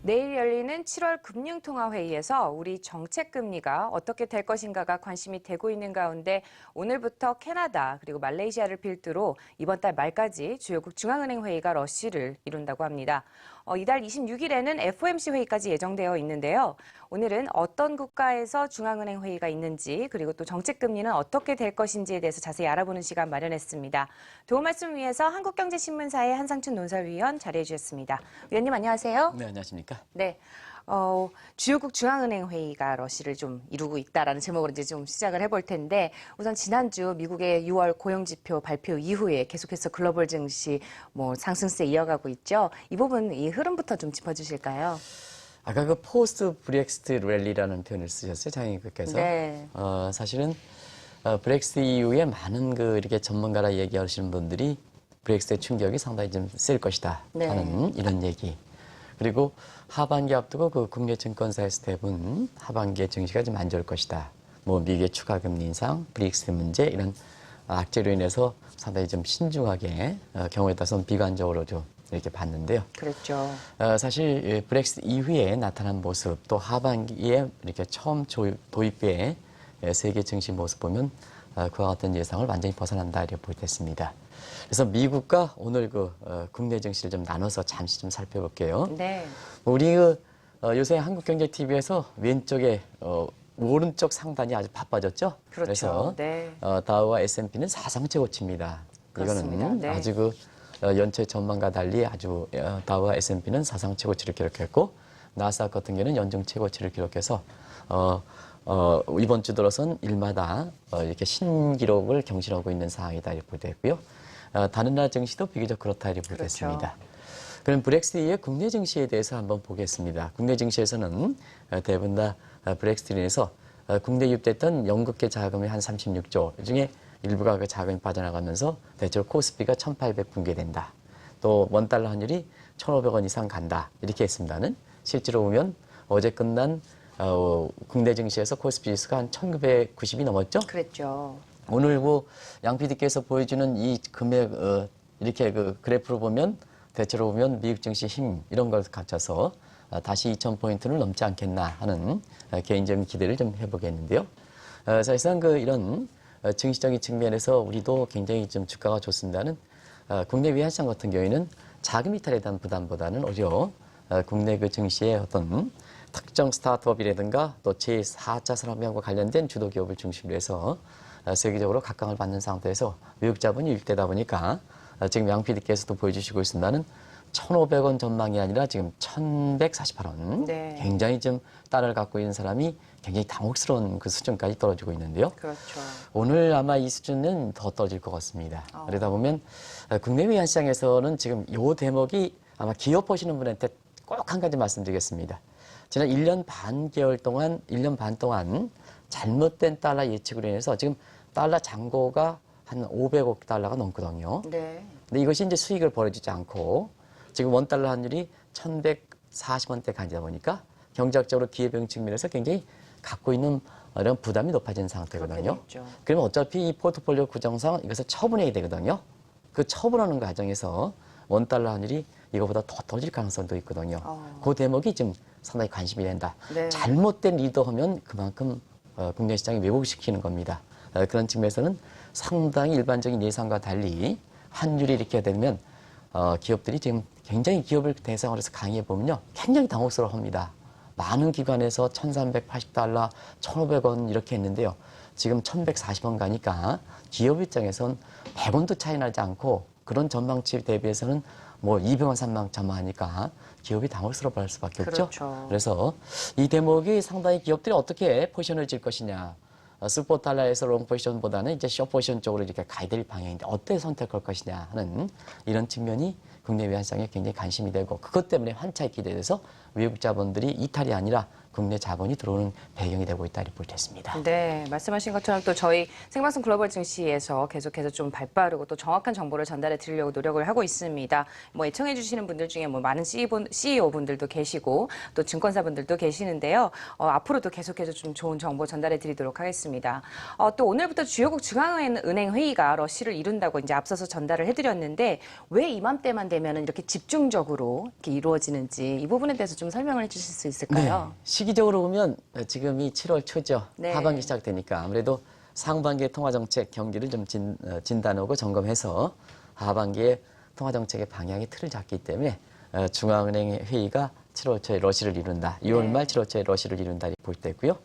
내일 열리는 7월 금융통화회의에서 우리 정책금리가 어떻게 될 것인가가 관심이 되고 있는 가운데 오늘부터 캐나다 그리고 말레이시아를 필두로 이번 달 말까지 주요국 중앙은행 회의가 러쉬를 이룬다고 합니다. 이달 26일에는 FOMC 회의까지 예정되어 있는데요. 오늘은 어떤 국가에서 중앙은행 회의가 있는지 그리고 또 정책금리는 어떻게 될 것인지에 대해서 자세히 알아보는 시간 마련했습니다. 도움 말씀 위해서 한국경제신문사의 한상춘 논설위원 자리해 주셨습니다. 위원님 안녕하세요. 네, 안녕하십니까? 네. 주요국 중앙은행 회의가 러쉬를 좀 이루고 있다라는 제목으로 이제 좀 시작을 해볼 텐데 우선 지난주 미국의 6월 고용지표 발표 이후에 계속해서 글로벌 증시 상승세 이어가고 있죠. 이 부분 이 흐름부터 좀 짚어주실까요? 아까 그 포스트 브렉시트 랠리라는 표현을 쓰셨어요, 장님께서. 네. 사실은 브렉시트 이후에 많은 이렇게 전문가라 얘기하시는 분들이 브렉시트의 충격이 상당히 좀 셀 것이다 네. 하는 이런 얘기. 그리고 하반기 앞두고 그 국내 증권사에서 대부분 하반기에 증시가 좀 안 좋을 것이다. 미국의 추가 금리 인상, 브렉시트 문제 이런 악재로 인해서 상당히 좀 신중하게 경우에 따라서는 비관적으로 좀 이렇게 봤는데요. 그렇죠. 사실 브렉시트 이후에 나타난 모습 또 하반기에 이렇게 처음 도입부의 세계 증시 모습 보면 그와 같은 예상을 완전히 벗어난다 이렇게 보겠습니다. 그래서 미국과 오늘 국내 증시를 좀 나눠서 잠시 좀 살펴볼게요. 네. 우리 요새 한국경제TV에서 왼쪽에 오른쪽 상단이 아주 바빠졌죠. 그렇죠. 그래서 네. 다우와 S&P는 사상 최고치입니다. 그렇습니다. 이거는 네. 아주 연초의 전망과 달리 아주 다우와 S&P는 사상 최고치를 기록했고 나스닥 같은 경우는 연중 최고치를 기록해서 이번 주 들어선 일마다 이렇게 신기록을 경신하고 있는 상황이다 이렇게 보되고요. 다른 나라 증시도 비교적 그렇다 이렇게 보겠습니다. 그렇죠. 그럼 브렉시트 이후의 국내 증시에 대해서 한번 보겠습니다. 국내 증시에서는 대부분 다 브렉시트로 인해서 국내 유입됐던 영국계 자금이 한 36조, 이 중에 일부가 그 자금이 빠져나가면서 대체로 코스피가 1,800 붕괴된다. 또 원달러 환율이 1,500원 이상 간다. 이렇게 했습니다는 실제로 보면 어제 끝난 국내 증시에서 코스피 지수가 한 1,990이 넘었죠? 그랬죠. 오늘 양 PD께서 보여주는 이 금액 이렇게 그래프로 보면 대체로 보면 미국 증시 힘 이런 걸 갖춰서 다시 2,000포인트를 넘지 않겠나 하는 개인적인 기대를 좀 해보겠는데요. 사실상 이런 증시적인 측면에서 우리도 굉장히 좀 주가가 좋습니다는 국내 위안시장 같은 경우에는 자금 이탈에 대한 부담보다는 오히려 국내 증시의 어떤 특정 스타트업이라든가 또 제4차 산업혁명과 관련된 주도 기업을 중심으로 해서 세계적으로 각광을 받는 상태에서 외국 자본이 유입되다 보니까 지금 양 PD께서도 보여주시고 있습니다는 1,500원 전망이 아니라 지금 1,148원. 네. 굉장히 좀 달러를 갖고 있는 사람이 굉장히 당혹스러운 그 수준까지 떨어지고 있는데요. 그렇죠. 오늘 아마 이 수준은 더 떨어질 것 같습니다. 그러다 보면 국내 위안시장에서는 지금 이 대목이 아마 기업 보시는 분한테 꼭 한 가지 말씀드리겠습니다. 지난 1년 반 동안 잘못된 달러 예측으로 인해서 지금 달러 잔고가 한 500억 달러가 넘거든요. 네. 근데 이것이 이제 수익을 벌어주지 않고 지금 원달러 환율이 1,140원대 가다 보니까 경제학적으로 기회비용 측면에서 굉장히 갖고 있는 이런 부담이 높아진 상태거든요. 그러면 어차피 이 포트폴리오 구성상 이것을 처분해야 되거든요. 그 처분하는 과정에서 원달러 환율이 이거보다 더 떨어질 가능성도 있거든요. 그 대목이 지금 상당히 관심이 된다. 네. 잘못된 리더하면 그만큼 국내 시장이 왜곡시키는 겁니다. 그런 측면에서는 상당히 일반적인 예상과 달리 환율이 이렇게 되면 기업들이 지금 굉장히 기업을 대상으로 해서 강의해 보면요. 굉장히 당혹스러워합니다. 많은 기관에서 1,380달러, 1,500원 이렇게 했는데요. 지금 1,140원 가니까 기업 입장에선 100원도 차이 나지 않고 그런 전망치 대비해서는 200원, 3만 전망하니까 기업이 당혹스러워할 수밖에 없죠. 그렇죠. 그래서 이 대목이 상당히 기업들이 어떻게 포지션을 질 것이냐. 슈퍼 달러에서 롱 포지션보다는 이제 숏 포지션 쪽으로 이렇게 가야 될 방향인데 어떻게 선택할 것이냐 하는 이런 측면이 국내 외환시장에 굉장히 관심이 되고 그것 때문에 환차익 기대돼서 외국 자본들이 이탈이 아니라 국내 자본이 들어오는 배경이 되고 있다 이렇게 볼 수 있습니다. 네, 말씀하신 것처럼 또 저희 생방송 글로벌 증시에서 계속해서 좀 발빠르고 또 정확한 정보를 전달해 드리려고 노력을 하고 있습니다. 뭐 애청해 주시는 분들 중에 뭐 많은 CEO 분들도 계시고 또 증권사 분들도 계시는데요. 앞으로도 계속해서 좀 좋은 정보 전달해 드리도록 하겠습니다. 또 오늘부터 주요국 중앙은행 회의가 러시를 이룬다고 이제 앞서서 전달을 해드렸는데 왜 이맘때만 되면 이렇게 집중적으로 이렇게 이루어지는지 이 부분에 대해서 좀 설명을 해주실 수 있을까요? 시기적으로 보면 지금이 7월 초죠. 네. 하반기 시작되니까 아무래도 상반기의 통화정책 경기를 좀 진단하고 점검해서 하반기에 통화정책의 방향의 틀을 잡기 때문에 중앙은행 회의가 7월 초에 러시를 이룬다. 2월 말 7월 초에 러시를 이룬다 이렇게 볼 때고요.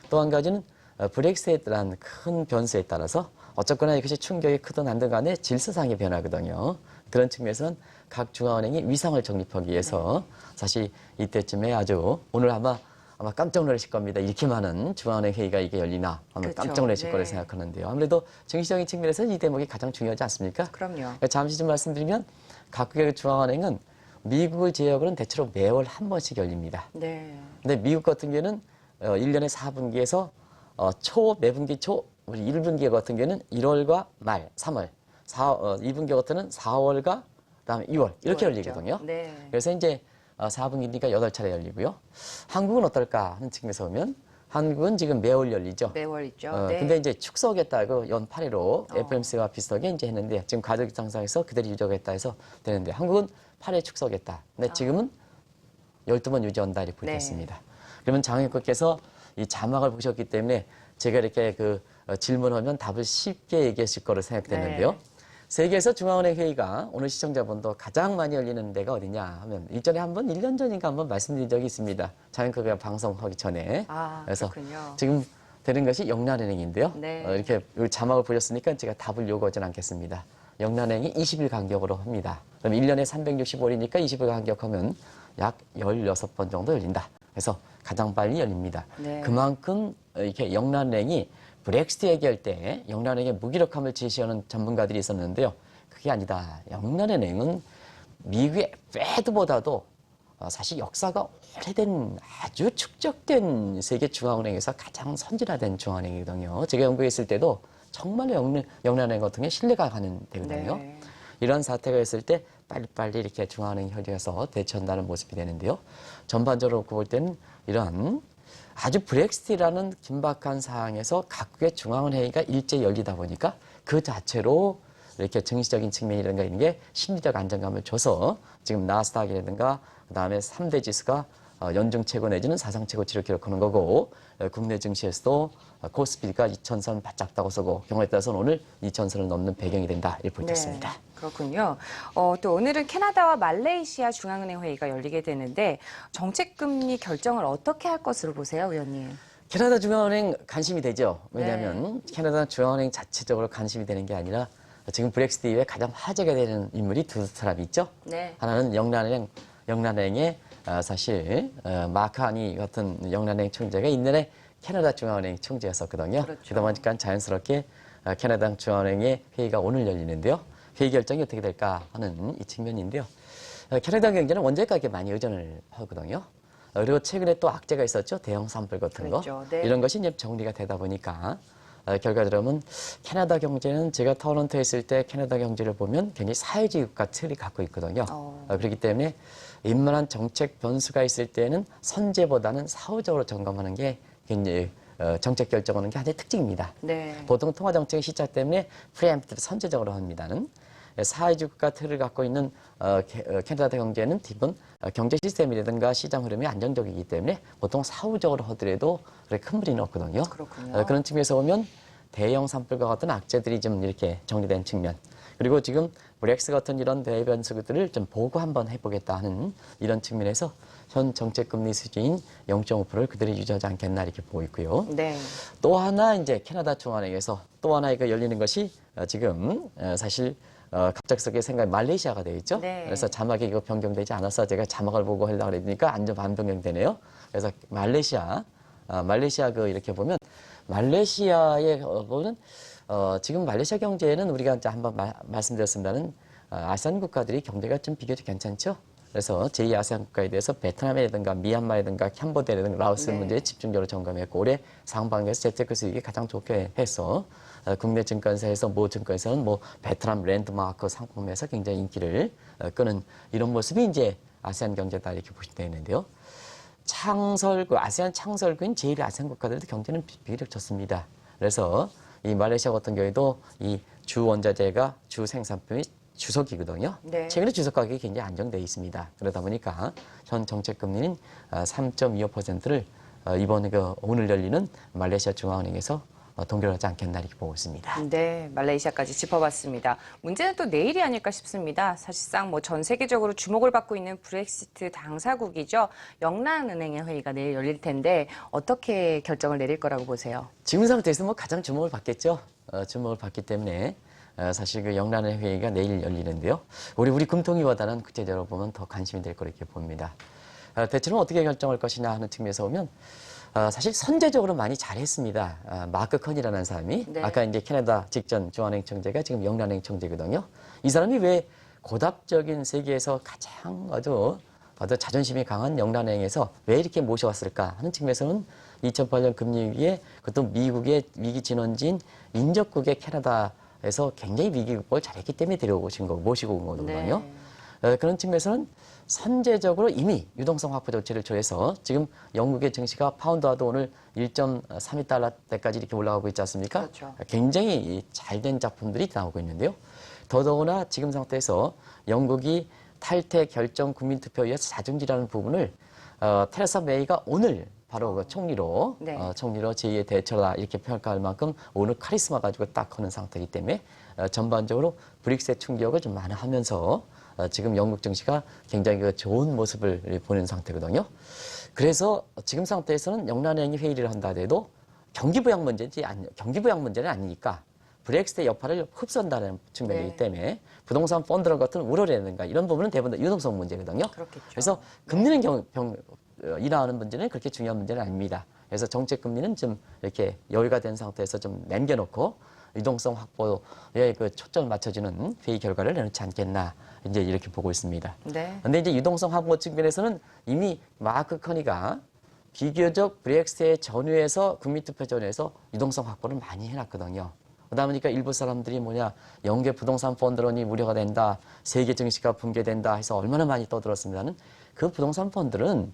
또 한 가지는 브렉시트라는 큰 변수에 따라서 어쨌거나 이것이 충격이 크든 안 든 간에 질서상의 변화거든요. 그런 측면에서는 각 중앙은행이 위상을 정립하기 위해서 사실 이때쯤에 아주 오늘 아마 깜짝 놀라실 겁니다. 이렇게 많은 중앙은행 회의가 이게 열리나 하면 그렇죠. 깜짝 놀라실 네. 거라 생각하는데요. 아무래도 정치적인 측면에서 이 대목이 가장 중요하지 않습니까? 그럼요. 잠시 좀 말씀드리면 각국의 중앙은행은 미국을 제외하고는 대체로 매월 한 번씩 열립니다. 네. 근데 미국 같은 경우에는 1년에 4분기에서 매분기 초, 우리 1분기 같은 경우에는 1월과 말, 3월, 2분기 같은 경우는 4월과 그다음에 2월 이렇게 그렇죠. 열리거든요. 네. 그래서 이제 4분기니까 8차례 열리고요. 한국은 어떨까 하는 측면에서 보면 한국은 지금 매월 열리죠. 매월 있죠. 네. 근데 이제 축소하겠다고 연 8회로 FMC와 비슷하게 이제 했는데 지금 가격 상승해서 그대로 유지하겠다 해서 되는데 한국은 8회 축소하겠다. 근데 지금은 12번 유지한다 이렇게 네. 보겠습니다. 그러면 장애국께서 이 자막을 보셨기 때문에 제가 이렇게 질문하면 답을 쉽게 얘기하실 거로 생각되는데요. 네. 세계에서 중앙은행 회의가 오늘 시청자분도 가장 많이 열리는 데가 어디냐 하면 일전에 한번 1년 전인가 한번 말씀드린 적이 있습니다. 장애국가 방송하기 전에. 그래서 그렇군요. 지금 되는 것이 영란은행인데요. 네. 이렇게 여기 자막을 보셨으니까 제가 답을 요구하진 않겠습니다. 영란은행이 20일 간격으로 합니다. 그럼 1년에 365일이니까 20일 간격하면 약 16번 정도 열린다. 그래서 가장 빨리 열립니다. 네. 그만큼 이렇게 영란은행이 브렉시트 얘기할 때 영란은행의 무기력함을 제시하는 전문가들이 있었는데요. 그게 아니다. 영란은행은 미국의 페드보다도 사실 역사가 오래된 아주 축적된 세계 중앙은행에서 가장 선진화된 중앙은행이거든요. 제가 연구했을 때도 정말로 영란은행 같은 게 신뢰가 가는 데거든요. 네. 이런 사태가 있을 때 빨리빨리 이렇게 중앙은행 협의해서 대처한다는 모습이 되는데요. 전반적으로 볼 때는 이런 아주 브렉시트라는 긴박한 상황에서 각국의 중앙은행회의가 일제히 열리다 보니까 그 자체로 이렇게 정치적인 측면이라든가 이런 게 심리적 안정감을 줘서 지금 나스닥이라든가 그다음에 3대 지수가 연중 최고 내지는 사상 최고치를 기록하는 거고 국내 증시에서도 코스피가 2,000선 바짝 다고서고 경우에 따라서는 오늘 2,000선을 넘는 배경이 된다 이렇게 볼 수 있습니다. 네, 그렇군요. 또 오늘은 캐나다와 말레이시아 중앙은행 회의가 열리게 되는데 정책금리 결정을 어떻게 할 것으로 보세요, 의원님? 캐나다 중앙은행 관심이 되죠. 왜냐하면 캐나다 중앙은행 자체적으로 관심이 되는 게 아니라 지금 브렉시트 이후에 가장 화제가 되는 인물이 두 사람이 있죠. 네. 하나는 영란은행의 사실 마카니 같은 영란은행 총재가 있는데 캐나다 중앙은행 총재였었거든요. 그렇죠. 그러다 보니까 자연스럽게 캐나다 중앙은행의 회의가 오늘 열리는데요. 회의 결정이 어떻게 될까 하는 이 측면인데요. 캐나다 경제는 원자재 가격에 많이 의존을 하거든요. 그리고 최근에 또 악재가 있었죠. 대형 산불 같은 거. 그랬죠. 네. 이런 것이 이제 정리가 되다 보니까 결과적으로 보면 캐나다 경제는 제가 토론토에 있을 때 캐나다 경제를 보면 굉장히 사회주의 국가 틀이 갖고 있거든요. 그렇기 때문에 웬만한 정책 변수가 있을 때는 선제보다는 사후적으로 점검하는 게 굉장히 정책 결정하는 게 하나의 특징입니다. 네. 보통 통화정책의 시작 때문에 프리엠프트 선제적으로 합니다는 사회주의 국가 틀을 갖고 있는 캐나다 경제는 기본 경제 시스템이라든가 시장 흐름이 안정적이기 때문에 보통 사후적으로 하더라도 그렇게 큰 무리는 없거든요. 그렇군요. 그런 측면에서 보면 대형 산불과 같은 악재들이 좀 이렇게 정리된 측면 그리고 지금 브렉스 같은 이런 대변수들을 좀 보고 한번 해보겠다 하는 이런 측면에서 현 정책금리 수준인 0.5%를 그대로 유지하지 않겠나 이렇게 보고 있고요. 네. 또 하나 이제 캐나다 중앙은행에서 또 하나 이거 열리는 것이 지금 사실 갑작스럽게 생각이 말레이시아가 되어 있죠. 네. 그래서 자막이 이거 변경되지 않아서 제가 자막을 보고 하려고 그러니까 안 변경되네요. 그래서 말레이시아 이렇게 보면 말레이시아에 보면 지금 말레이시아 경제는 우리가 이제 한번 말씀드렸습니다는 아세안 국가들이 경제가 좀 비교적 괜찮죠. 그래서 제2아세안 국가에 대해서 베트남이라든가 미얀마라든가 캄보디아라든가 라오스 네. 문제에 집중적으로 점검했고 올해 상반기에서 재테크 수익이 가장 좋게 해서 국내 증권사에서 모 증권사는 뭐 베트남 랜드마크 상품에서 굉장히 인기를 끄는 이런 모습이 이제 아세안 경제다 이렇게 보시면 되는데요. 아세안 창설국인 제1아세안 국가들도 경제는 비교적 좋습니다. 그래서 이 말레이시아 같은 경우에도 이 주 원자재가 주 생산품이 주석이거든요. 네. 최근에 주석 가격이 굉장히 안정돼 있습니다. 그러다 보니까 현 정책 금리는 3.25%를 이번 오늘 열리는 말레이시아 중앙은행에서 동결하지 않겠나 이렇게 보고 있습니다. 네, 말레이시아까지 짚어봤습니다. 문제는 또 내일이 아닐까 싶습니다. 사실상 뭐 전 세계적으로 주목을 받고 있는 브렉시트 당사국이죠. 영란은행의 회의가 내일 열릴 텐데 어떻게 결정을 내릴 거라고 보세요? 지금 상태에서 뭐 가장 주목을 받겠죠. 주목을 받기 때문에 사실 그 영란의 회의가 내일 열리는데요. 우리 금통위보다는 구체적으로 보면 더 관심이 될 거로 이렇게 봅니다. 대체로 어떻게 결정할 것이냐 하는 측면에서 보면 사실 선제적으로 많이 잘했습니다. 마크 컨이라는 사람이 네. 아까 이제 캐나다 직전 중앙은행총재가 지금 영란은행총재거든요. 이 사람이 왜 고답적인 세계에서 가장 아주 자존심이 강한 영란은행에서 왜 이렇게 모셔왔을까 하는 측면에서는 2008년 금리위기에 그것도 미국의 위기 진원지인 인접국의 캐나다에서 굉장히 위기 극복을 잘했기 때문에 데려오신 거고 모시고 온 거거든요. 그런 측면에서는 선제적으로 이미 유동성 확보 조치를 취해서 지금 영국의 증시가 파운드화도 오늘 1.32달러대까지 이렇게 올라가고 있지 않습니까? 그렇죠. 굉장히 잘된 작품들이 나오고 있는데요. 더더구나 지금 상태에서 영국이 탈퇴 결정 국민투표에서 자중지라는 부분을 테레사 메이가 오늘 바로 그 총리로 네. 총리로 제2의 대처다 이렇게 평가할 만큼 오늘 카리스마 가지고 딱 거는 상태이기 때문에 전반적으로 브릭스의 충격을 좀 완화하면서 지금 영국 증시가 굉장히 그 좋은 모습을 보이는 상태거든요. 그래서 지금 상태에서는 영란은행이 회의를 한다 해도 경기부양 문제는 아니니까 브렉시트의 여파를 흡수한다는 측면이기 네. 때문에 부동산 펀드랑 같은 우려라든가 이런 부분은 대부분 유동성 문제거든요. 그렇겠죠. 그래서 금리는 인하하는 문제는 그렇게 중요한 문제는 아닙니다. 그래서 정책 금리는 좀 이렇게 여유가 된 상태에서 좀 남겨놓고 유동성 확보에 그 초점을 맞춰주는 회의 결과를 내놓지 않겠나 이제 이렇게 보고 있습니다. 네. 근데 이제 유동성 확보 측면에서는 이미 마크 커니가 비교적 브렉시트의 전후에서 국민투표 전후에서 유동성 확보를 많이 해놨거든요. 그러다 보니까 일부 사람들이 영계 부동산 펀드론이 우려가 된다, 세계 증시가 붕괴된다 해서 얼마나 많이 떠들었습니다는 그 부동산 펀드는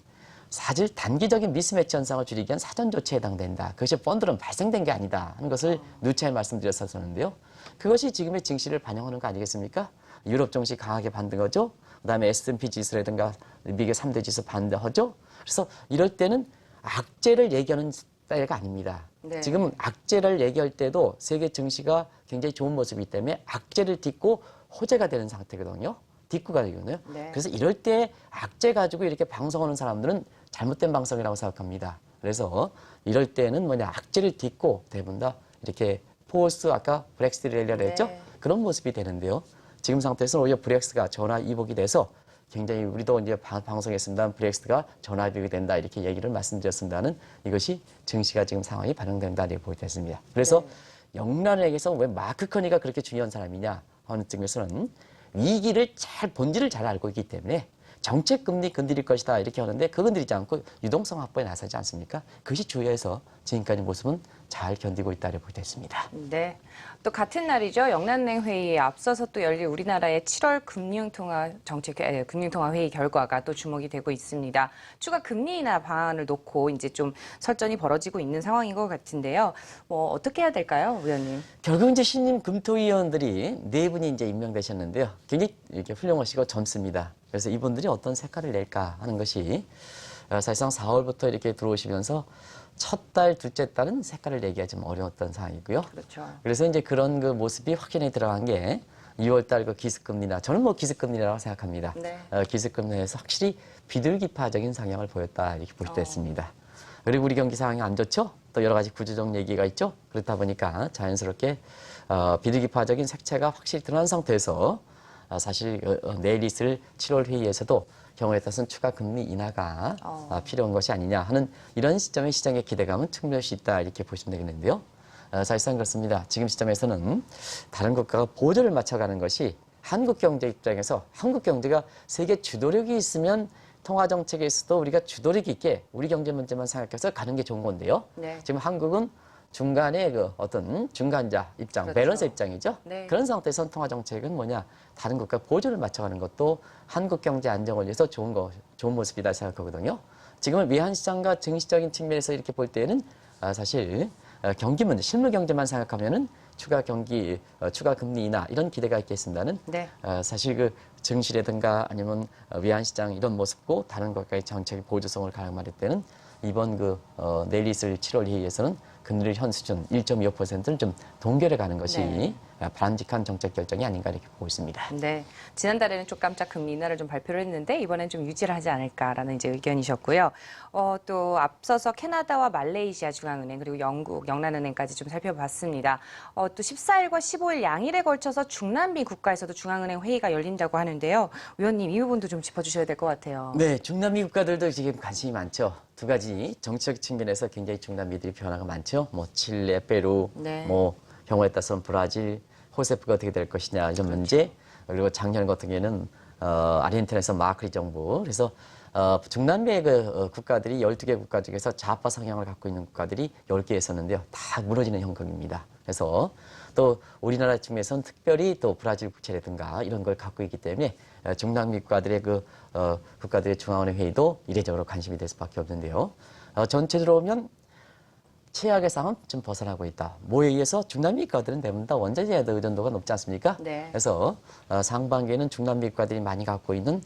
사실 단기적인 미스매치 현상을 줄이기 위한 사전 조치에 해당된다. 그것이 펀드론 발생된 게 아니다 하는 것을 누차에 말씀드렸었는데요. 그것이 지금의 증시를 반영하는 거 아니겠습니까? 유럽 증시 강하게 반등 하죠. 그다음에 S&P 지수라든가 미국의 3대 지수 반등하죠. 그래서 이럴 때는 악재를 얘기하는 스타일가 아닙니다. 네. 지금 악재를 얘기할 때도 세계 증시가 굉장히 좋은 모습이기 때문에 악재를 딛고 호재가 되는 상태거든요. 딛고가 되거든요. 네. 그래서 이럴 때 악재 가지고 이렇게 방송하는 사람들은 잘못된 방송이라고 생각합니다. 그래서 이럴 때는 악재를 딛고 대부분 다 이렇게 아까 브렉시트 랠리라고 했죠? 네. 그런 모습이 되는데요. 지금 상태에서는 오히려 브렉시트가 전화위복이 돼서 굉장히 우리도 이제 방송했습니다. 브렉시트가 전화위복이 된다 이렇게 얘기를 말씀드렸습니다는 이것이 증시가 지금 상황이 반영된다 이렇게 보게 됐습니다. 그래서 영란은행에서 왜 마크 커니가 그렇게 중요한 사람이냐 하는 측면에서는 위기를 본질을 잘 알고 있기 때문에 정책 금리 건드릴 것이다 이렇게 하는데 그 건드리지 않고 유동성 확보에 나서지 않습니까? 그것이 주요해서 지금까지 모습은 잘 견디고 있다고 보게 됐습니다. 네. 또 같은 날이죠. 영란은행 회의에 앞서서 또 열릴 우리나라의 7월 금융통화 회의 결과가 또 주목이 되고 있습니다. 추가 금리 인하 방안을 놓고 이제 좀 설전이 벌어지고 있는 상황인 것 같은데요. 어떻게 해야 될까요, 의원님? 결국 이제 신임 금토위원들이 네 분이 이제 임명되셨는데요. 굉장히 이렇게 훌륭하시고 젊습니다. 그래서 이분들이 어떤 색깔을 낼까 하는 것이 사실상 4월부터 이렇게 들어오시면서 첫 달, 둘째 달은 색깔을 내기가 좀 어려웠던 상황이고요. 그렇죠. 그래서 이제 그런 그 모습이 확연히 들어간 게 2월 달 그 기습금리나 저는 기습금리라고 생각합니다. 네. 기습금리에서 확실히 비둘기파적인 성향을 보였다 이렇게 볼 수 있습니다. 그리고 우리 경기 상황이 안 좋죠? 또 여러 가지 구조적 얘기가 있죠? 그렇다 보니까 자연스럽게 비둘기파적인 색채가 확실히 드러난 상태에서 사실 내일 있을 7월 회의에서도 경우에 따라서는 추가 금리 인하가 필요한 것이 아니냐 하는 이런 시점에 시장의 기대감은 충분할 수 있다 이렇게 보시면 되겠는데요. 사실상 그렇습니다. 지금 시점에서는 다른 국가가 보조를 맞춰가는 것이 한국 경제 입장에서 한국 경제가 세계 주도력이 있으면 통화 정책에서도 우리가 주도력 있게 우리 경제 문제만 생각해서 가는 게 좋은 건데요. 네. 지금 한국은 중간에 그 어떤 중간자 입장, 그렇죠. 밸런스 입장이죠. 네. 그런 상태에서 통화 정책은 뭐냐? 다른 국가 보조를 맞춰가는 것도 한국 경제 안정을 위해서 좋은 모습이다 생각하거든요. 지금은 외환 시장과 증시적인 측면에서 이렇게 볼 때는 사실 경기 문제, 실물 경제만 생각하면은 추가 금리 인하 이런 기대가 있겠습니다는 네. 사실 그 증시라든가 아니면 외환 시장 이런 모습고 다른 국가의 정책의 보조성을 가늠할 때는 이번 내일 있을 7월 회의에서는 금리를 현 수준 1.25%를 좀 동결해 가는 것이 네. 바람직한 정책 결정이 아닌가 이렇게 보고 있습니다. 네. 지난달에는 좀 깜짝 금리 인하를 좀 발표를 했는데 이번엔 좀 유지를 하지 않을까라는 이제 의견이셨고요. 또 앞서서 캐나다와 말레이시아 중앙은행 그리고 영국 영란은행까지 좀 살펴봤습니다. 또 14일과 15일 양일에 걸쳐서 중남미 국가에서도 중앙은행 회의가 열린다고 하는데요. 위원님 이 부분도 좀 짚어주셔야 될 것 같아요. 네, 중남미 국가들도 지금 관심이 많죠. 두 가지 정치적 측면에서 굉장히 중남미들이 변화가 많죠. 뭐 칠레, 페루, 네. 뭐 경우에 따라서는 브라질, 호세프가 어떻게 될 것이냐 이런 문제. 그리고 작년 같은 경우에는 아르헨티나에서 마크리 정부. 그래서 중남미의 국가들이 12개 국가 중에서 좌파 성향을 갖고 있는 국가들이 10개 있었는데요. 다 무너지는 형국입니다. 그래서 또 우리나라 측면에서는 특별히 또 브라질 국채라든가 이런 걸 갖고 있기 때문에 중남미 국가들의 국가들의 중앙은행 회의도 이례적으로 관심이 될 수밖에 없는데요. 전체적으로 보면 최악의 상황은 좀 벗어나고 있다. 뭐에 의해서 중남미 국가들은 대부분 다 원자재 의존도가 높지 않습니까? 네. 그래서 상반기에는 중남미 국가들이 많이 갖고 있는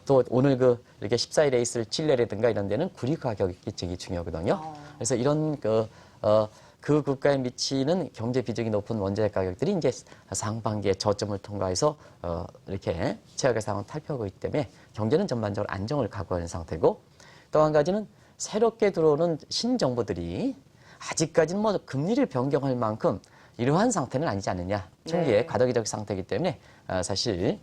또 오늘 이렇게 14일에 있을 칠레라든가 이런 데는 구리 가격이 되게 중요하거든요. 그래서 이런 그 국가에 미치는 경제 비중이 높은 원자재 가격들이 이제 상반기에 저점을 통과해서 이렇게 최악의 상황을 탈피하고 있기 때문에 경제는 전반적으로 안정을 각오하는 상태고 또 한 가지는 새롭게 들어오는 신정부들이 아직까지는 뭐 금리를 변경할 만큼 이러한 상태는 아니지 않느냐. 총기의 네. 과도기적 상태이기 때문에 사실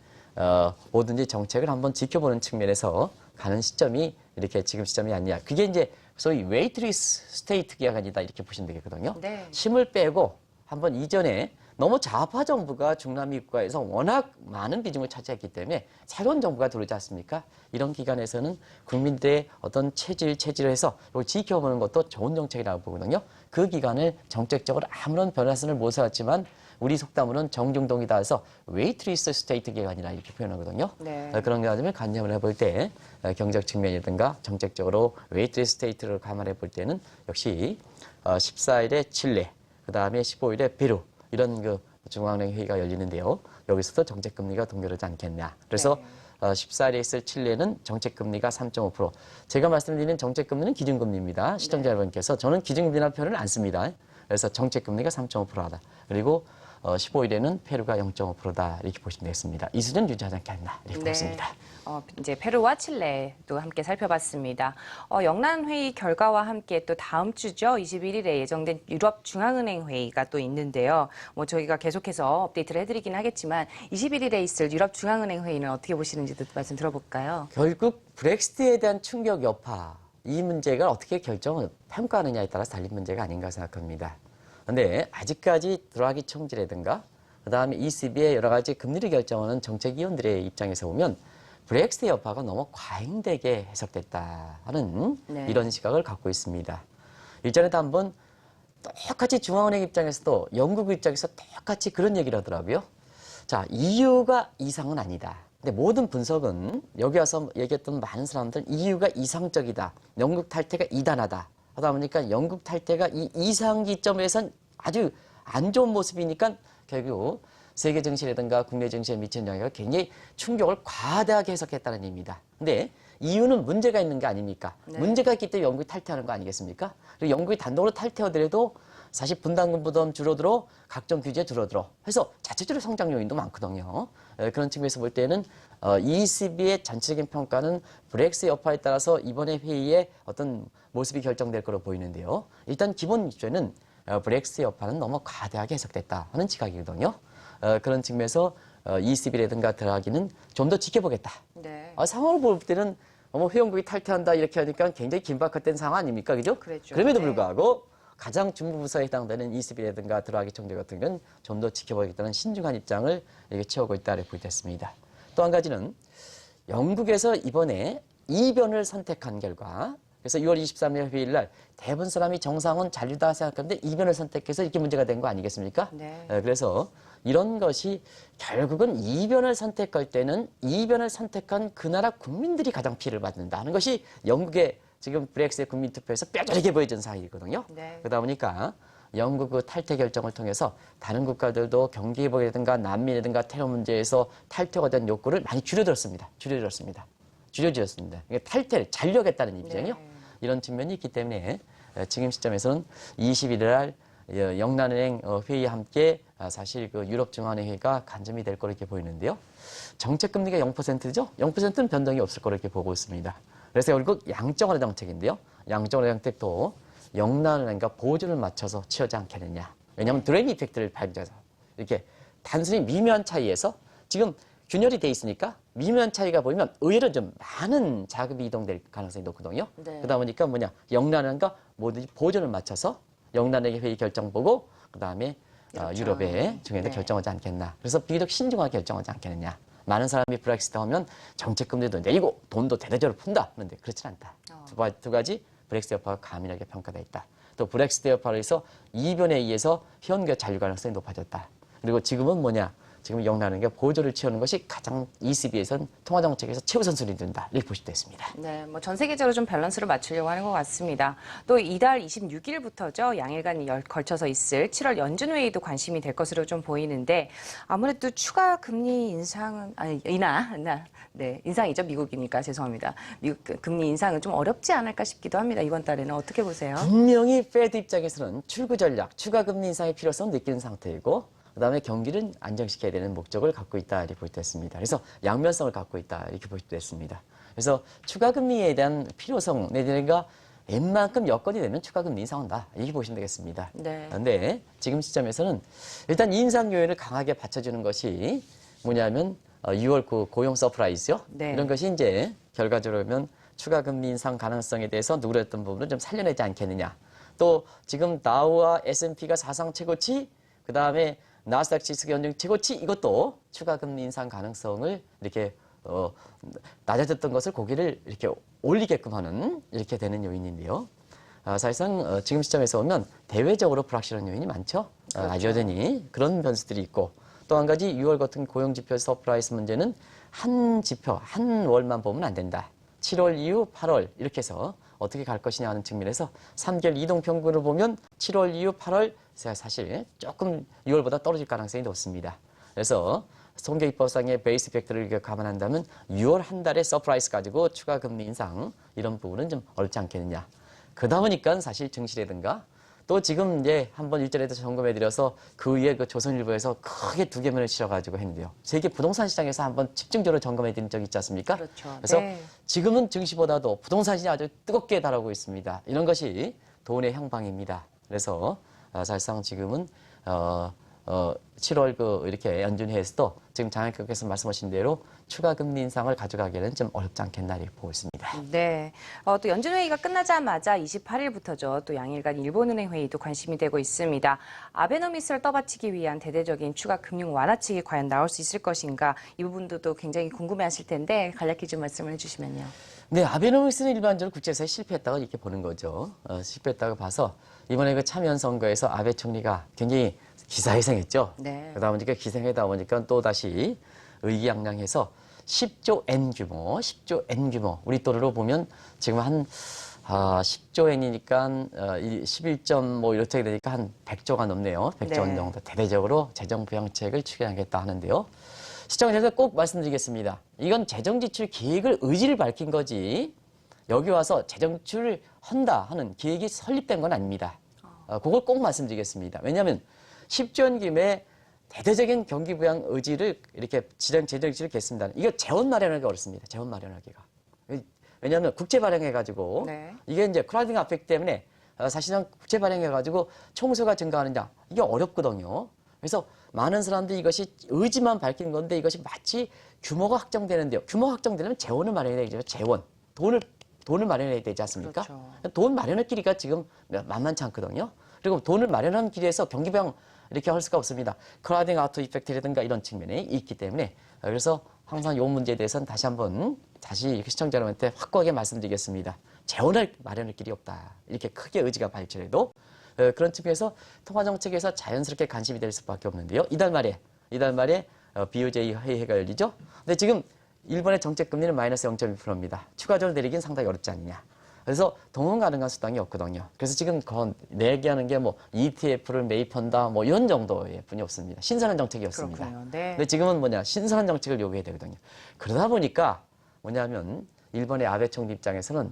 뭐든지 정책을 한번 지켜보는 측면에서 가는 시점이 이렇게 지금 시점이 아니냐. 그게 이제 소위 웨이트리스 스테이트 기간이다 이렇게 보시면 되겠거든요. 네. 힘을 빼고 한번 이전에 너무 좌파 정부가 중남미 국가에서 워낙 많은 비중을 차지했기 때문에 새로운 정부가 들어오지 않습니까? 이런 기간에서는 국민들의 어떤 체질을 해서 이걸 지켜보는 것도 좋은 정책이라고 보거든요. 그 기간을 정책적으로 아무런 변화선을 못 세웠지만 우리 속담으로는 정중동이다 해서 웨이트리스 스테이트 기간이라 이렇게 표현하거든요. 네. 그런 관점을 관념을 해볼 때 경제적 측면이든가 정책적으로 웨이트리스 스테이트를 감안해 볼 때는 역시 14일에 칠레, 그 다음에 15일에 페루 이런 중앙은행 회의가 열리는데요. 여기서도 정책금리가 동결하지 않겠냐. 그래서 네. 14일에 있을 칠레는 정책금리가 3.5%. 제가 말씀드리는 정책금리는 기준금리입니다. 시청자 여러분께서 저는 기준금리라는 표현을 안 씁니다. 그래서 정책금리가 3.5%다. 그리고 15일에는 페루가 0.5%다 이렇게 보시면 되겠습니다. 이 수준 유지하지 않겠나 이렇게 네. 보십니다. 이제 페루와 칠레도 함께 살펴봤습니다. 영란 회의 결과와 함께 또 다음 주죠. 21일에 예정된 유럽 중앙은행 회의가 또 있는데요. 저희가 계속해서 업데이트를 해드리긴 하겠지만 21일에 있을 유럽 중앙은행 회의는 어떻게 보시는지도 말씀 들어볼까요? 결국 브렉시트에 대한 충격 여파 이 문제가 어떻게 평가하느냐에 따라서 달린 문제가 아닌가 생각합니다. 그런데 아직까지 드라기 총재라든가 그다음에 ECB의 여러 가지 금리를 결정하는 정책위원들의 입장에서 보면 브렉시트 여파가 너무 과잉되게 해석됐다 하는 네. 이런 시각을 갖고 있습니다. 일전에도 한번 똑같이 중앙은행 입장에서도 영국 입장에서 똑같이 그런 얘기를 하더라고요. 자, EU가 이상은 아니다. 근데 모든 분석은 여기 와서 얘기했던 많은 사람들은 EU가 이상적이다. 영국 탈퇴가 이단하다. 하다 보니까 영국 탈퇴가 이 이상 기점에선 아주 안 좋은 모습이니까 결국 세계 증시라든가 국내 증시에 미치는 영향이 굉장히 충격을 과다하게 해석했다는 얘기입니다. 근데 이유는 문제가 있는 게 아닙니까? 네. 문제가 있기 때문에 영국이 탈퇴하는 거 아니겠습니까? 그리고 영국이 단독으로 탈퇴하더라도 사실 분담금 부담 줄어들어 각종 규제 줄어들어 해서 자체적으로 성장 요인도 많거든요. 그런 측면에서 볼 때는 ECB의 전체적인 평가는 브렉시트 여파에 따라서 이번에 회의에 어떤 모습이 결정될 거로 보이는데요. 일단 기본 기조는 브렉시트 여파는 너무 과대하게 해석됐다 하는 시각이거든요. 그런 측면에서 ECB라든가 드라기는 좀 더 지켜보겠다. 네. 상황을 볼 때는 회원국이 탈퇴한다 이렇게 하니까 굉장히 긴박했던 상황 아닙니까? 그죠? 그랬죠. 그럼에도 네. 불구하고 가장 중부부서에 해당되는 ECB라든가 드라기 총재 같은 경우는 좀 더 지켜보겠다는 신중한 입장을 이렇게 채우고 있다고 보겠습니다. 또 한 가지는 영국에서 이번에 이변을 선택한 결과, 그래서 6월 23일 회의일 날 대부분 사람이 정상은 잔류다 생각하는데 이변을 선택해서 이렇게 문제가 된 거 아니겠습니까? 네. 그래서 이런 것이 결국은 이변을 선택할 때는 이변을 선택한 그 나라 국민들이 가장 피해를 받는다는 것이 영국의 지금 브렉시트 국민 투표에서 뼈저리게 보여준 사실이거든요. 네. 그러다 보니까 영국 그 탈퇴 결정을 통해서 다른 국가들도 경기 회복이라든가 난민이라든가 테러 문제에서 탈퇴가 된 욕구를 많이 줄여들었습니다. 줄여들었습니다. 이게 탈퇴를 잔류하겠다는 입장이요. 네. 이런 측면이 있기 때문에 지금 시점에서는 21일 날 영란은행 회의와 함께 사실 그 유럽중앙회의가 간접이 될 거로 이렇게 보이는데요. 정책금리가 0%죠. 0%는 변동이 없을 거로 이렇게 보고 있습니다. 그래서 결국 양적완화 정책인데요. 양적완화 정책도 영란은행과 보조를 맞춰서 취하지 않겠느냐. 왜냐하면 드레인 이펙트를 발휘해서 이렇게 단순히 미묘한 차이에서 지금 균열이 돼 있으니까 미묘한 차이가 보이면 의외로 좀 많은 자금이 이동될 가능성이 높거든요. 네. 그러다 보니까 영란은행과 뭐든지 보조를 맞춰서 영란은행 회의 결정 보고 그다음에 유럽의 중에도 네. 결정하지 않겠나. 그래서 비교적 신중하게 결정하지 않겠느냐. 많은 사람이 브렉시트 하면 정책금리도 내리고 돈도 대대적으로 푼다. 그런데 그렇지 않다. 두 가지 브렉시트 여파가 가민하게 평가되어 있다. 또 브렉시트 여파로 해서 이변에 의해서 현금 잔류 가능성이 높아졌다. 그리고 지금은 지금 영란은행과 보조를 취하는 것이 가장 ECB에선 통화정책에서 최우선순위 둔다. 이렇게 보실 수 있습니다. 네, 뭐 전 세계적으로 좀 밸런스를 맞추려고 하는 것 같습니다. 또 이달 26일부터죠. 양일간 걸쳐서 있을 7월 연준회의도 관심이 될 것으로 좀 보이는데 아무래도 추가 금리 인상은 인상이죠. 미국이니까 죄송합니다. 미국 금리 인상은 좀 어렵지 않을까 싶기도 합니다. 이번 달에는 어떻게 보세요? 분명히 페드 입장에서는 출구 전략, 추가 금리 인상의 필요성을 느끼는 상태이고 그다음에 경기를 안정시켜야 되는 목적을 갖고 있다 이렇게 볼 수 있습니다. 그래서 양면성을 갖고 있다 이렇게 볼 수 있습니다. 그래서 추가 금리에 대한 필요성 내지가 웬만큼 여건이 되면 추가 금리 인상한다 이렇게 보시면 되겠습니다. 네. 그런데 지금 시점에서는 일단 인상 요인을 강하게 받쳐주는 것이 뭐냐면 6월 그 고용 서프라이즈요. 네. 이런 것이 이제 결과적으로 보면 추가 금리 인상 가능성에 대해서 누그랬던 부분을 좀 살려내지 않겠느냐. 또 지금 다우와 S&P가 사상 최고치, 그 다음에 나스닥 지수가 연중 최고치 이것도 추가 금리 인상 가능성을 이렇게 낮아졌던 것을 고개를 이렇게 올리게끔 하는 이렇게 되는 요인인데요. 사실상 지금 시점에서 보면 대외적으로 불확실한 요인이 많죠. 그렇죠. 여전히 그런 변수들이 있고 또 한 가지 6월 같은 고용지표 서프라이즈 문제는 한 지표, 한 월만 보면 안 된다. 7월 이후 8월 이렇게 해서 어떻게 갈 것이냐 하는 측면에서 3개월 이동평균을 보면 7월 이후 8월 사실 조금 6월보다 떨어질 가능성이 높습니다. 그래서 통계입법상의 베이스 팩트를 감안한다면 6월 한 달에 서프라이즈 가지고 추가 금리 인상 이런 부분은 좀 어렵지 않겠느냐. 그러다 보니까 사실 증시라든가 또 지금 이제 한번 일전에도 점검해드려서 그 위에 그 조선일보에서 크게 두 개면을 실어가지고 했는데요. 세계 부동산 시장에서 한번 집중적으로 점검해드린 적이 있지 않습니까? 그렇죠. 그래서 네. 지금은 증시보다도 부동산 시장이 아주 뜨겁게 달하고 있습니다. 이런 것이 돈의 향방입니다. 그래서 사실상 지금은 7월 이렇게 연준회에서도 지금 장학께서 말씀하신 대로 추가 금리 인상을 가져가기에는 좀 어렵지 않겠나 이렇게 보고 있습니다. 네. 또 연준회의가 끝나자마자 28일부터죠. 또 양일간 일본은행 회의도 관심이 되고 있습니다. 아베노미스를 떠받치기 위한 대대적인 추가 금융 완화책이 과연 나올 수 있을 것인가 이 부분도 또 굉장히 궁금해하실 텐데 간략히 좀 말씀을 해주시면요. 네, 아베노미스는 일반적으로 국제사에 실패했다고 이렇게 보는 거죠. 실패했다고 봐서 이번에 그 참여연 선거에서 아베 총리가 굉장히 기사회생했죠. 네. 그러다 보니까 기생하다 보니까 또 다시 의기양양해서 10조 N 규모, 우리 돈으로 보면 지금 한 10조 N이니까 11점 이렇게 되니까 한 100조가 넘네요. 100조 원 네. 정도 대대적으로 재정 부양책을 추진하겠다 하는데요. 시청자님들 꼭 말씀드리겠습니다. 이건 재정 지출 계획을 의지를 밝힌 거지 여기 와서 재정 지출을 한다 하는 계획이 설립된 건 아닙니다. 그걸 꼭 말씀드리겠습니다. 왜냐하면 10조 원 규모의 대대적인 경기 부양 의지를 이렇게 재정 지출을 겠습니다. 이거 재원 마련하기가 어렵습니다. 재원 마련하기가. 왜냐하면 국채 발행해가지고 네. 이게 이제 크라우딩 아펙 때문에 사실상 국채 발행해가지고 총수가 증가하느냐 이게 어렵거든요. 그래서 많은 사람들이 이것이 의지만 밝힌 건데 이것이 마치 규모가 확정되는데요. 규모가 확정되면 재원을 마련해야 되죠. 재원. 돈을 마련해야 되지 않습니까? 그렇죠. 돈 마련할 길이가 지금 만만치 않거든요. 그리고 돈을 마련하는 길에서 경기 부양 이렇게 할 수가 없습니다. 크라우딩 아웃 이펙트라든가 이런 측면이 있기 때문에 그래서 항상 이 문제에 대해서는 다시 한번 시청자 여러분한테 확고하게 말씀드리겠습니다. 재원을 마련할 길이 없다. 이렇게 크게 의지가 발전해도 그런 측면에서 통화정책에서 자연스럽게 관심이 될 수밖에 없는데요. 이달 말에 BOJ 회의가 열리죠. 근데 지금 일본의 정책금리는 마이너스 0.2%입니다. 추가적으로 내리긴 상당히 어렵지 않느냐. 그래서 동원 가능한 수단이 없거든요. 그래서 지금 내기하는 게 뭐 ETF를 매입한다 뭐 이런 정도의 뿐이 없습니다. 신선한 정책이었습니다. 그렇군요. 네. 근데 지금은 신선한 정책을 요구해야 되거든요. 그러다 보니까 뭐냐면 일본의 아베 총리 입장에서는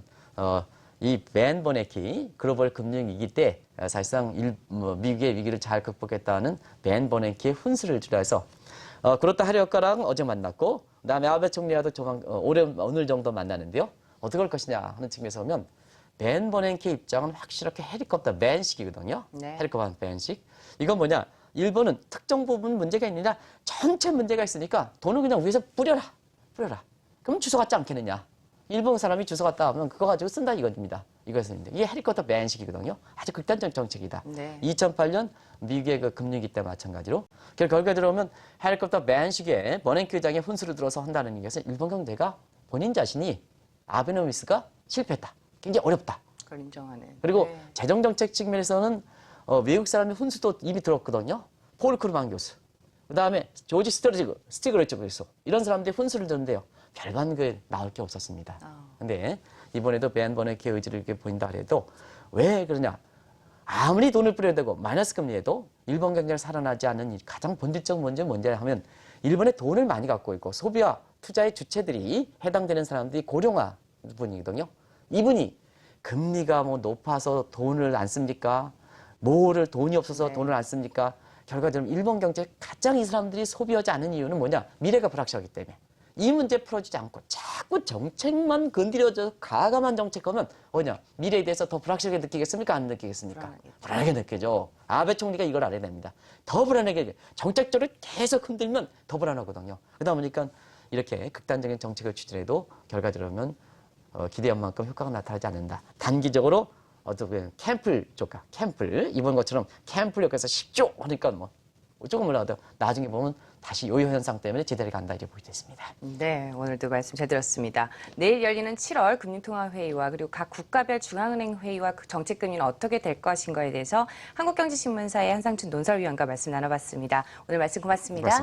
이 벤 버네키 글로벌 금융위기 때 사실상 미국의 위기를 잘 극복했다는 벤 버네키의 훈수를 주려해서 그렇다 하려까랑 어제 만났고 그다음에 아베 총리와도 오늘 정도 만나는데요. 어떻게 할 것이냐 하는 측면에서 보면 벤 버네키 입장은 확실하게 헬리콥터 벤식이거든요. 네. 헬리콥터 벤식. 이건 뭐냐? 일본은 특정 부분 문제가 있느냐 전체 문제가 있으니까 돈을 그냥 위에서 뿌려라. 그럼 주워 갖지 않겠느냐? 일본 사람이 주워 갖다 하면 그거 가지고 쓴다 이겁니다. 이것입니다. 이게 헬리콥터 벤식이거든요. 아주 극단적 정책이다. 네. 2008년 미국의 그 금융위기 때 마찬가지로. 결과에 들어오면 헬리콥터 벤식에 버냉키 의장의 훈수를 들어서 한다는 것은 일본 경제가 본인 자신이 아베노미스가 실패했다. 굉장히 어렵다. 그걸 인정하는. 그리고 네. 재정정책 측면에서는 외국 사람의 훈수도 이미 들었거든요. 폴 크루만 교수. 그다음에 조지 스티그레츠 교수. 이런 사람들이 훈수를 줬는데요. 별반 나올 게 없었습니다. 근데 이번에도 벤 버네키의 의지를 이렇게 보인다 그래도 왜 그러냐. 아무리 돈을 뿌려야 되고 마이너스 금리에도 일본 경제를 살아나지 않는 이 가장 본질적 문제는 뭐냐 하면 일본에 돈을 많이 갖고 있고 소비와 투자의 주체들이 해당되는 사람들이 고령화 분이거든요. 이분이 금리가 뭐 높아서 돈을 안 씁니까? 돈이 없어서 네. 돈을 안 씁니까? 결과적으로 일본 경제 가장 이 사람들이 소비하지 않은 이유는 뭐냐? 미래가 불확실하기 때문에. 이 문제 풀어주지 않고 자꾸 정책만 건드려져 가감한 정책하면 뭐냐? 미래에 대해서 더 불확실하게 느끼겠습니까? 안 느끼겠습니까? 불안하게 느끼죠. 아베 총리가 이걸 알아야 됩니다. 더 불안하게 정책적으로 계속 흔들면 더 불안하거든요. 그러다 보니까 이렇게 극단적인 정책을 추진해도 결과적으로 기대한 만큼 효과가 나타나지 않는다. 단기적으로 어떻게 캠플 이번 것처럼 캠플 역에서 10조 하니까 뭐 조금 올라가도 나중에 보면 다시 요요 현상 때문에 제대로 간다 이렇게 보이고 있습니다. 네, 오늘도 말씀 잘 들었습니다. 내일 열리는 7월 금융통화회의와 그리고 각 국가별 중앙은행 회의와 그 정책금리는 어떻게 될 것인가에 대해서 한국경제신문사의 한상춘 논설위원과 말씀 나눠봤습니다. 오늘 말씀 고맙습니다. 고맙습니다.